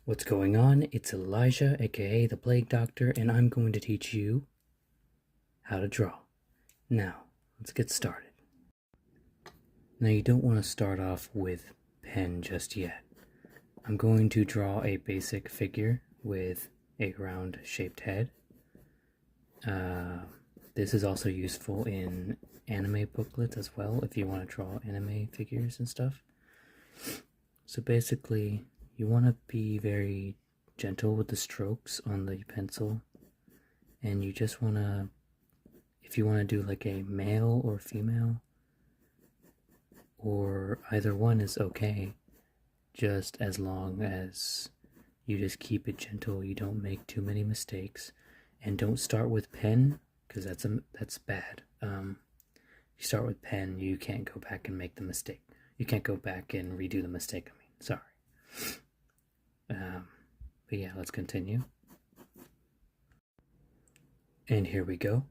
What's going on? It's Elijah, aka the Plague Doctor, and I'm going to teach you how to draw. Now, let's get started. Now, you don't want to start off with pen just yet. I'm going to draw a basic figure with a round shaped head. This is also useful in anime booklets as well, if you want to draw anime figures and stuff. So basically, you want to be very gentle with the strokes on the pencil, and you just want to, if you want to do like a male or female, or either one is okay, just as long as you just keep it gentle, you don't make too many mistakes, and don't start with pen, because that's bad. You start with pen, you can't go back and make the mistake. You can't go back and redo the mistake, sorry. But yeah, let's continue. And here we go.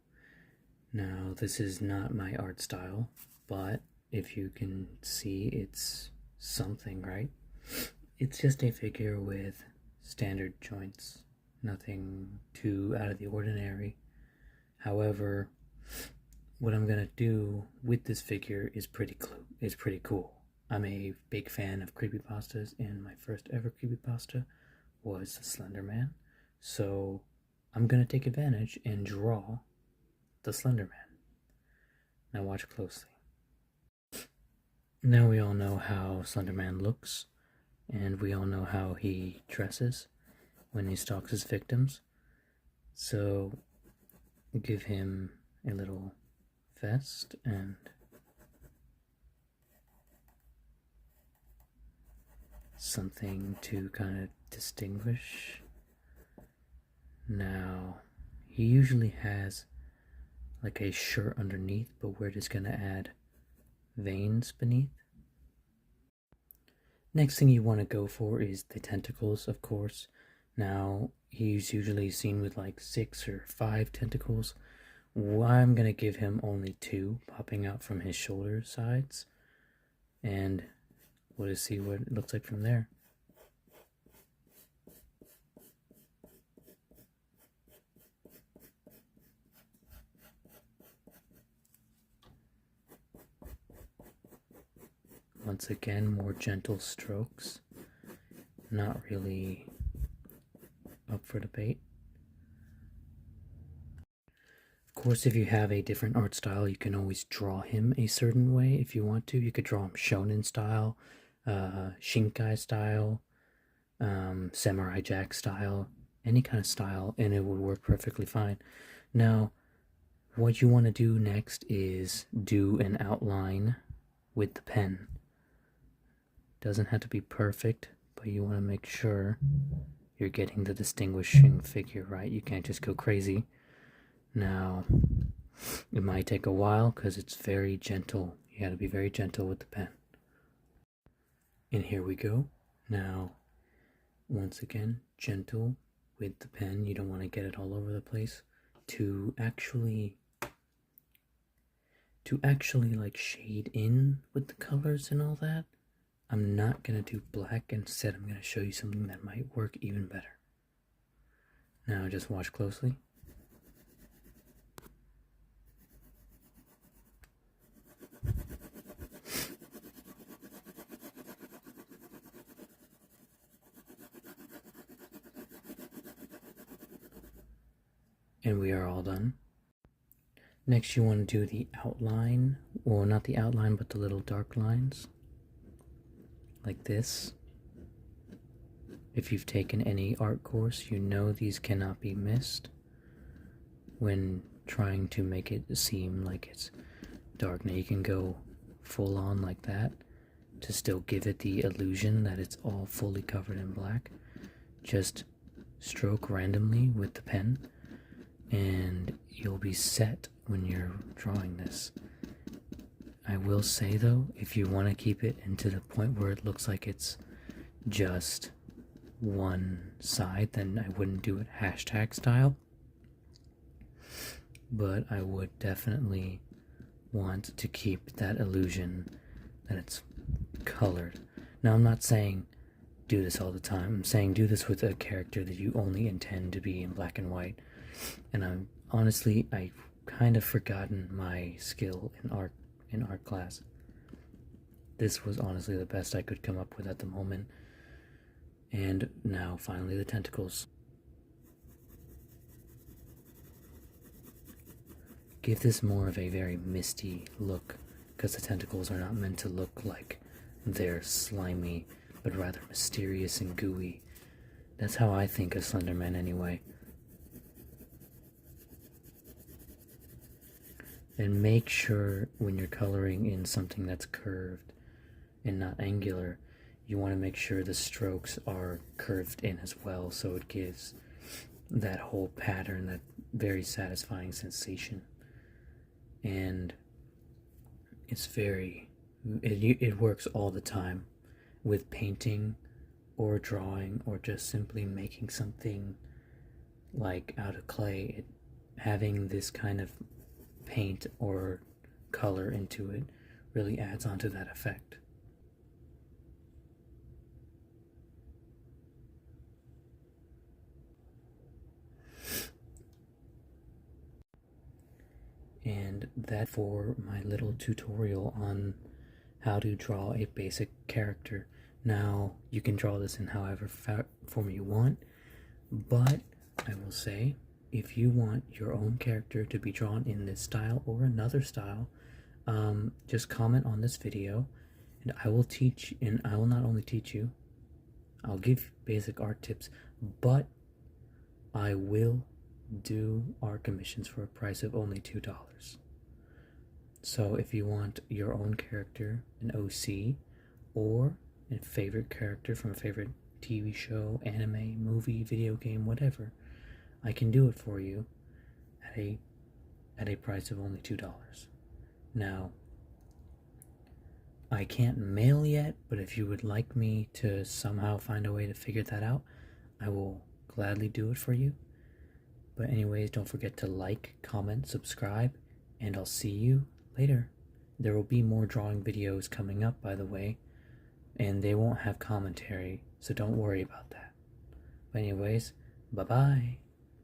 Now, this is not my art style, but if you can see, it's something, right? It's just a figure with standard joints, nothing too out of the ordinary. However, what I'm gonna do with this figure is pretty cool. I'm a big fan of creepypastas, and my first ever creepypasta was the Slender Man. So I'm gonna take advantage and draw the Slender Man. Now watch closely. Now we all know how Slender Man looks, and we all know how he dresses when he stalks his victims. So give him a little vest and something to kind of distinguish. Now, he usually has like a shirt underneath, but we're just gonna add veins beneath. Next thing you want to go for is the tentacles, of course. Now, he's usually seen with like 6 or 5 tentacles. I'm gonna give him only 2 popping out from his shoulder sides, and we'll just see what it looks like from there. Once again, more gentle strokes, not really up for debate. Of course, if you have a different art style, you can always draw him a certain way if you want to. You could draw him shonen style, Shinkai style, Samurai Jack style, any kind of style, and it would work perfectly fine. Now, what you want to do next is do an outline with the pen. Doesn't have to be perfect, but you want to make sure you're getting the distinguishing figure right. You can't just go crazy. Now, it might take a while because it's very gentle. You got to be very gentle with the pen. And here we go. Now, once again, gentle with the pen. You don't want to get it all over the place. To actually like shade in with the colors and all that, I'm not gonna do black. Instead, I'm gonna show you something that might work even better. Now just watch closely. And we are all done. Next, you want to do the outline, or not the outline, but the little dark lines, like this. If you've taken any art course, you know these cannot be missed when trying to make it seem like it's dark. Now you can go full on like that to still give it the illusion that it's all fully covered in black. Just stroke randomly with the pen, and you'll be set when you're drawing this. I will say though, if you want to keep it into the point where it looks like it's just one side, then I wouldn't do it hashtag style. But I would definitely want to keep that illusion that it's colored. Now, I'm not saying do this all the time. I'm saying do this with a character that you only intend to be in black and white. And I kind of forgotten my skill in art class. This was honestly the best I could come up with at the moment. And now finally the tentacles. Give this more of a very misty look, because the tentacles are not meant to look like they're slimy, but rather mysterious and gooey. That's how I think of Slenderman anyway. And make sure when you're coloring in something that's curved and not angular, you want to make sure the strokes are curved in as well, so it gives that whole pattern, that very satisfying sensation. And it works all the time with painting or drawing or just simply making something like out of clay. Having this kind of paint or color into it really adds on to that effect. And that for my little tutorial on how to draw a basic character. Now, you can draw this in however form you want, but I will say, if you want your own character to be drawn in this style or another style, just comment on this video, and I will teach, and I will not only teach you, I'll give basic art tips, but I will do art commissions for a price of only $2. So if you want your own character, an OC, or a favorite character from a favorite TV show, anime, movie, video game, whatever, I can do it for you at a price of only $2. Now, I can't mail yet, but if you would like me to somehow find a way to figure that out, I will gladly do it for you. But anyways, don't forget to like, comment, subscribe, and I'll see you later. There will be more drawing videos coming up, by the way, and they won't have commentary, so don't worry about that. But anyways, bye-bye.